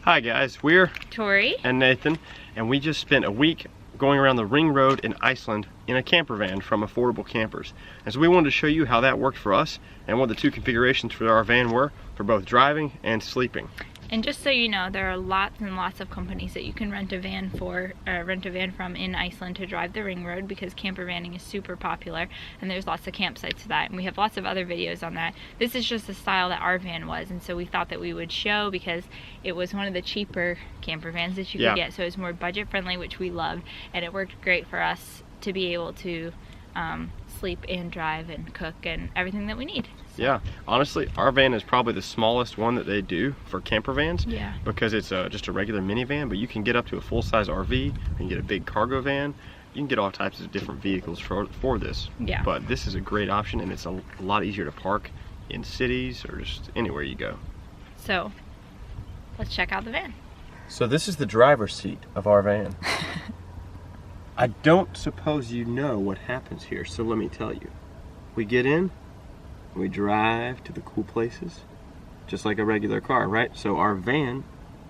Hi guys, we're Tori and Nathan, and we just spent a week going around the ring road in Iceland in a camper van from Affordable Campers. And so we wanted to show you how that worked for us and what the two configurations for our van were for both driving and sleeping. And just so you know, there are lots and lots of companies that you can rent a van from in Iceland to drive the ring road, because camper vanning is super popular and there's lots of campsites for that, and we have lots of other videos on that. This is just the style that our van was, and so we thought that we would show because it was one of the cheaper camper vans that you could get, so it's more budget friendly, which we loved, and it worked great for us to be able to sleep and drive and cook and everything that we need. So. Yeah, honestly, our van is probably the smallest one that they do for camper vans. Yeah. Because it's just a regular minivan, but you can get up to a full-size RV, you can get a big cargo van, you can get all types of different vehicles for this. Yeah. But this is a great option, and it's a lot easier to park in cities or just anywhere you go. So, let's check out the van. So this is the driver's seat of our van. I don't suppose you know what happens here, so let me tell you. We get in, we drive to the cool places, just like a regular car, right? So our van,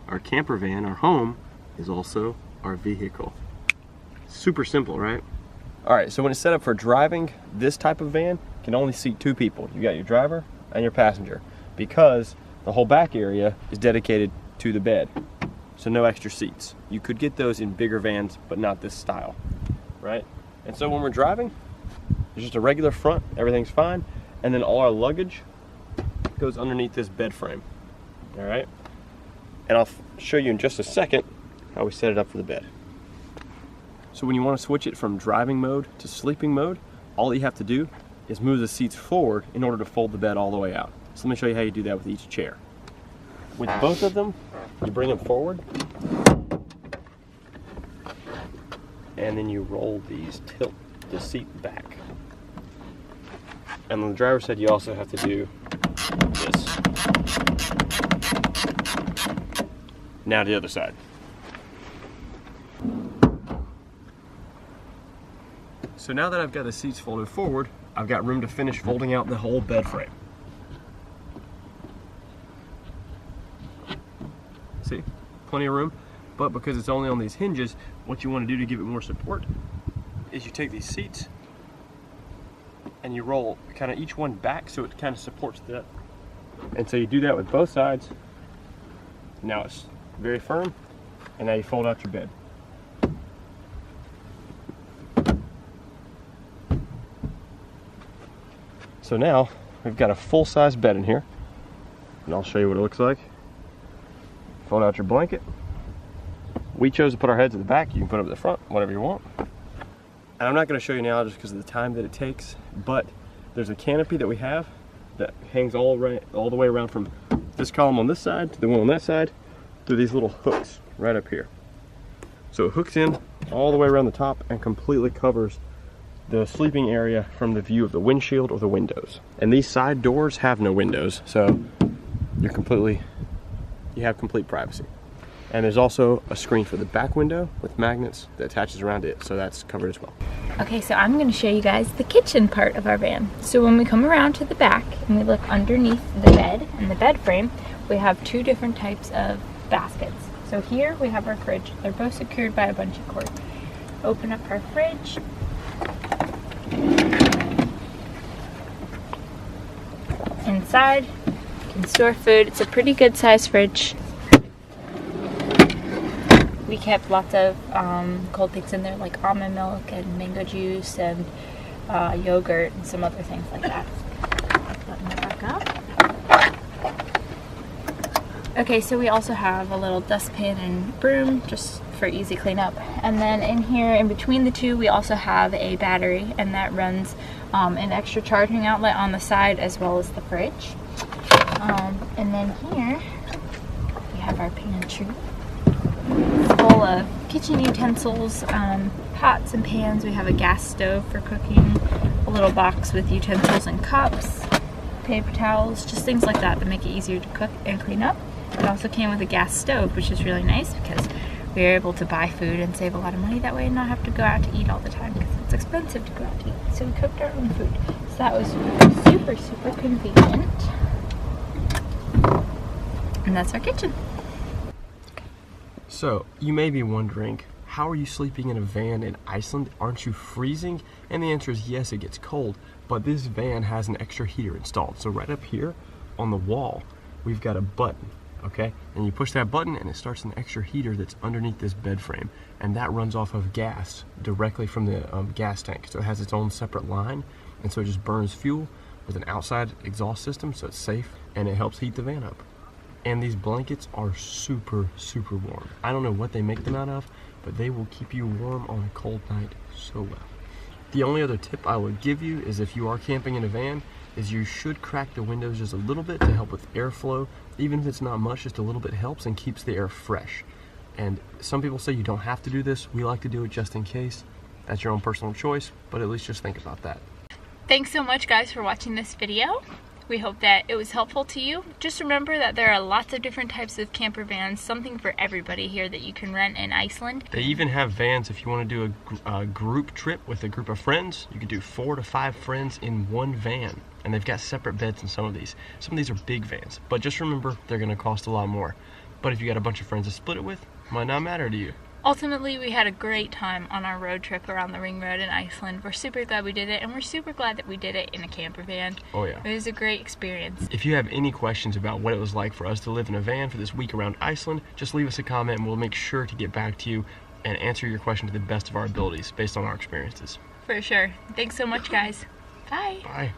our camper van, our home, is also our vehicle. Super simple, right? All right, so when it's set up for driving, this type of van can only seat two people. You got your driver and your passenger, because the whole back area is dedicated to the bed. So no extra seats. You could get those in bigger vans, but not this style, right? And so when we're driving, there's just a regular front, everything's fine, and then all our luggage goes underneath this bed frame, all right? And I'll show you in just a second how we set it up for the bed. So when you want to switch it from driving mode to sleeping mode, all you have to do is move the seats forward in order to fold the bed all the way out. So let me show you how you do that with each chair. With both of them, you bring them forward, and then you roll these, tilt the seat back. And on the driver's side, you also have to do this. Now the other side. So now that I've got the seats folded forward, I've got room to finish folding out the whole bed frame. See, plenty of room, but because it's only on these hinges, what you want to do to give it more support is you take these seats and you roll kind of each one back so it kind of supports that. And so you do that with both sides. Now it's very firm, and now you fold out your bed. So now we've got a full-size bed in here, and I'll show you what it looks like. Fold out your blanket. We chose to put our heads at the back. You can put them at the front, whatever you want. And I'm not going to show you now just because of the time that it takes, but there's a canopy that we have that hangs all the way around from this column on this side to the one on that side through these little hooks right up here. So it hooks in all the way around the top and completely covers the sleeping area from the view of the windshield or the windows. And these side doors have no windows, so you have complete privacy. And there's also a screen for the back window with magnets that attaches around it, so that's covered as well. Okay, so I'm going to show you guys the kitchen part of our van. So when we come around to the back and we look underneath the bed and the bed frame, we have two different types of baskets. So here we have our fridge. They're both secured by a bunch of cord. Open up our fridge. Inside, you can store food. It's a pretty good sized fridge. We kept lots of cold things in there, like almond milk and mango juice and yogurt and some other things like that. Button that back up. Okay, so we also have a little dustpan and broom just for easy cleanup. And then in here, in between the two, we also have a battery, and that runs an extra charging outlet on the side as well as the fridge. And then here, we have our pantry. Full of kitchen utensils, pots and pans. We have a gas stove for cooking, a little box with utensils and cups, paper towels, just things like that make it easier to cook and clean up. It also came with a gas stove, which is really nice because we are able to buy food and save a lot of money that way and not have to go out to eat all the time because it's expensive to go out to eat. So we cooked our own food. So that was super, super convenient. And that's our kitchen. So, you may be wondering, how are you sleeping in a van in Iceland? Aren't you freezing? And the answer is yes, it gets cold, but this van has an extra heater installed. So right up here on the wall, we've got a button, okay? And you push that button and it starts an extra heater that's underneath this bed frame. And that runs off of gas directly from the gas tank. So it has its own separate line, and so it just burns fuel with an outside exhaust system, so it's safe, and it helps heat the van up. And these blankets are super, super warm. I don't know what they make them out of, but they will keep you warm on a cold night so well. The only other tip I would give you is if you are camping in a van, is you should crack the windows just a little bit to help with airflow. Even if it's not much, just a little bit helps and keeps the air fresh. And some people say you don't have to do this. We like to do it just in case. That's your own personal choice, but at least just think about that. Thanks so much, guys, for watching this video. We hope that it was helpful to you. Just remember that there are lots of different types of camper vans, something for everybody here that you can rent in Iceland. They even have vans if you want to do a group trip with a group of friends. You could do 4 to 5 friends in one van, and they've got separate beds in some of these. Some of these are big vans, but just remember they're going to cost a lot more. But if you got a bunch of friends to split it with, it might not matter to you. Ultimately, we had a great time on our road trip around the Ring Road in Iceland. We're super glad we did it, and we're super glad that we did it in a camper van. Oh yeah. It was a great experience. If you have any questions about what it was like for us to live in a van for this week around Iceland, just leave us a comment and we'll make sure to get back to you and answer your question to the best of our abilities based on our experiences. For sure. Thanks so much, guys. Bye. Bye.